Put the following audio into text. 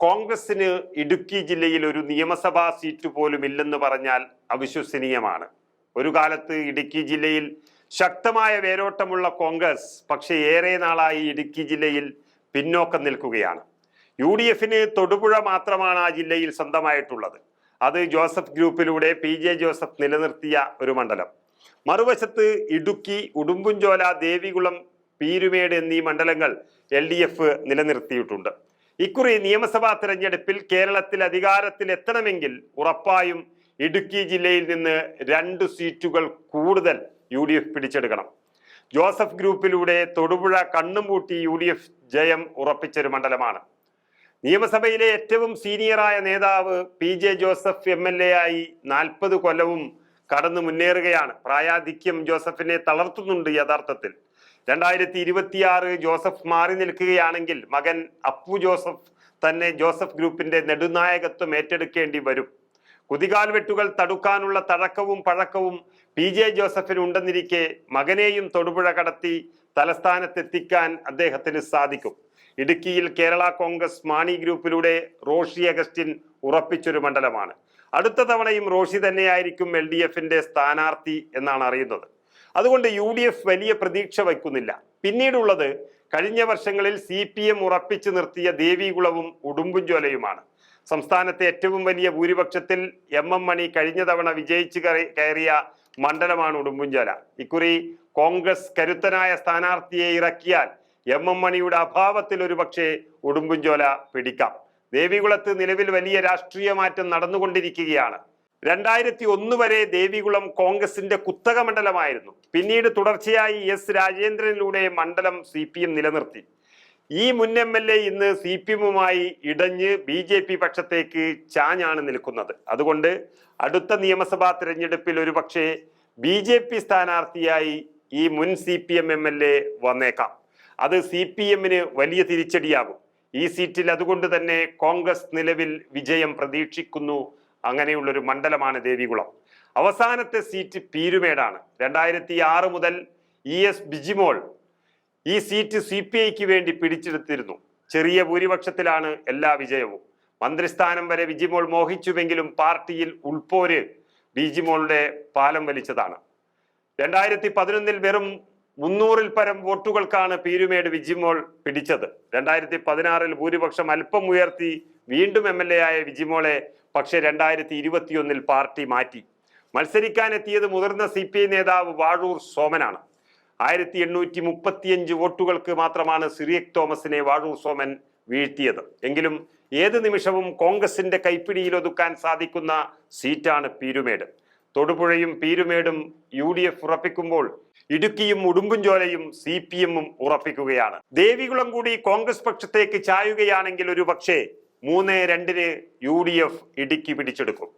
കോൺഗ്രസിന് ഇടുക്കി ജില്ലയിൽ ഒരു നിയമസഭാ സീറ്റ് പോലും ഇല്ലെന്ന് പറഞ്ഞാൽ അവിശ്വസനീയമാണ്. ഒരു കാലത്ത് ഇടുക്കി ജില്ലയിൽ ശക്തമായ വേരോട്ടമുള്ള കോൺഗ്രസ് പക്ഷേ ഏറെ നാളായി ഇടുക്കി ജില്ലയിൽ പിന്നോക്കം നിൽക്കുകയാണ്. UDFന് തൊടുപുഴ മാത്രമാണ് ആ ജില്ലയിൽ സ്വന്തമായിട്ടുള്ളത്. അത് ജോസഫ് ഗ്രൂപ്പിലൂടെ PJ ജോസഫ് നിലനിർത്തിയ ഒരു മണ്ഡലം. മറുവശത്ത് ഇടുക്കി, ഉടുമ്പുംചോല, ദേവികുളം, പീരുമേട് എന്നീ മണ്ഡലങ്ങൾ LDF നിലനിർത്തിയിട്ടുണ്ട്. ഇക്കുറി നിയമസഭാ തെരഞ്ഞെടുപ്പിൽ കേരളത്തിൽ അധികാരത്തിൽ എത്തണമെങ്കിൽ ഉറപ്പായും ഇടുക്കി ജില്ലയിൽ നിന്ന് 2 സീറ്റുകൾ കൂടുതൽ UDF പിടിച്ചെടുക്കണം. ജോസഫ് ഗ്രൂപ്പിലൂടെ തൊടുപുഴ കണ്ണും പൂട്ടി UDF ജയം ഉറപ്പിച്ചൊരു മണ്ഡലമാണ്. നിയമസഭയിലെ ഏറ്റവും സീനിയറായ നേതാവ് PJ ജോസഫ് MLA ആയി 40 കൊല്ലവും കടന്നു മുന്നേറുകയാണ്. പ്രായാധിക്യം ജോസഫിനെ തളർത്തുന്നുണ്ട്. യഥാർത്ഥത്തിൽ 2026 ജോസഫ് മാറി നിൽക്കുകയാണെങ്കിൽ മകൻ അപ്പു ജോസഫ് തന്നെ ജോസഫ് ഗ്രൂപ്പിന്റെ നെടുനായകത്വം ഏറ്റെടുക്കേണ്ടി വരും. കുതികാൽ വെട്ടുകൾ തടുക്കാനുള്ള തഴക്കവും പഴക്കവും PJ ജോസഫിന് ഉണ്ടെന്നിരിക്കെ മകനെയും തൊടുപുഴ കടത്തി തലസ്ഥാനത്തെത്തിക്കാൻ അദ്ദേഹത്തിന് സാധിക്കും. ഇടുക്കിയിൽ കേരള കോൺഗ്രസ് മാണി ഗ്രൂപ്പിലൂടെ റോഷി അഗസ്റ്റിൻ ഉറപ്പിച്ചൊരു മണ്ഡലമാണ്. അടുത്ത തവണയും റോഷി തന്നെയായിരിക്കും LDFന്റെ സ്ഥാനാർത്ഥി എന്നാണ് അറിയുന്നത്. അതുകൊണ്ട് UDF വലിയ പ്രതീക്ഷ വയ്ക്കുന്നില്ല. പിന്നീടുള്ളത് കഴിഞ്ഞ വർഷങ്ങളിൽ CPM ഉറപ്പിച്ചു നിർത്തിയ ദേവികുളവും ഉടുമ്പുംചോലയുമാണ്. സംസ്ഥാനത്തെ ഏറ്റവും വലിയ ഭൂരിപക്ഷത്തിൽ MM മണി കഴിഞ്ഞ തവണ വിജയിച്ചു കയറിയ മണ്ഡലമാണ് ഉടുമ്പുംചോല. ഇക്കുറി കോൺഗ്രസ് കരുത്തനായ സ്ഥാനാർത്ഥിയെ ഇറക്കിയാൽ MM മണിയുടെ അഭാവത്തിൽ ഒരുപക്ഷെ ഉടുമ്പുംചോല പിടിക്കാം. ദേവികുളത്ത് നിലവിൽ വലിയ രാഷ്ട്രീയ മാറ്റം നടന്നുകൊണ്ടിരിക്കുകയാണ്. 2001 വരെ ദേവികുളം കോൺഗ്രസിന്റെ കുത്തക മണ്ഡലമായിരുന്നു. പിന്നീട് തുടർച്ചയായി S രാജേന്ദ്രനിലൂടെ മണ്ഡലം CPM നിലനിർത്തി. ഈ മുൻ MLA ഇന്ന് CPMുമായി ഇടഞ്ഞ് BJP പക്ഷത്തേക്ക് ചാഞ്ഞാണ് നിൽക്കുന്നത്. അതുകൊണ്ട് അടുത്ത നിയമസഭാ തിരഞ്ഞെടുപ്പിൽ ഒരുപക്ഷെ BJP സ്ഥാനാർത്ഥിയായി ഈ മുൻ CPM MLA വന്നേക്കാം. അത് CPMന് വലിയ തിരിച്ചടിയാകും. ഈ സീറ്റിൽ അതുകൊണ്ട് തന്നെ കോൺഗ്രസ് നിലവിൽ വിജയം പ്രതീക്ഷിക്കുന്നു. അങ്ങനെയുള്ളൊരു മണ്ഡലമാണ് ദേവികുളം. അവസാനത്തെ സീറ്റ് പീരുമേടാണ്. 2006 മുതൽ ES ബിജിമോൾ ഈ സീറ്റ് CPIക്ക് വേണ്ടി പിടിച്ചെടുത്തിരുന്നു. ചെറിയ ഭൂരിപക്ഷത്തിലാണ് എല്ലാ വിജയവും. മന്ത്രിസ്ഥാനം വരെ ബിജിമോൾ മോഹിച്ചുവെങ്കിലും പാർട്ടിയിൽ ഉൾപ്പോര് ബിജിമോളുടെ പാലം വലിച്ചതാണ്. 2011 വെറും 300-ൽ പരം വോട്ടുകൾക്കാണ് പീരുമേട് വിജിമോൾ പിടിച്ചത്. 2016 ഭൂരിപക്ഷം അല്പം ഉയർത്തി വീണ്ടും MLA ആയ വിജിമോളെ പക്ഷേ 2021 പാർട്ടി മാറ്റി. മത്സരിക്കാനെത്തിയത് മുതിർന്ന CPI നേതാവ് വാഴൂർ സോമനാണ്. 1835 വോട്ടുകൾക്ക് മാത്രമാണ് സിറിയക് തോമസിനെ വാഴൂർ സോമൻ വീഴ്ത്തിയത്. എങ്കിലും ഏത് നിമിഷവും കോൺഗ്രസിന്റെ കൈപ്പിടിയിൽ ഒതുക്കാൻ സാധിക്കുന്ന സീറ്റാണ് പീരുമേട്. തൊടുപുഴയും പീരുമേടും UDF ഉറപ്പിക്കുമ്പോൾ ഇടുക്കിയും ഉടുമ്പുംചോലയും CPMും ഉറപ്പിക്കുകയാണ്. ദേവികുളം കൂടി കോൺഗ്രസ് പക്ഷത്തേക്ക് ചായുകയാണെങ്കിൽ ഒരു പക്ഷേ 3-2 UDF ഇടുക്കി പിടിച്ചെടുക്കും.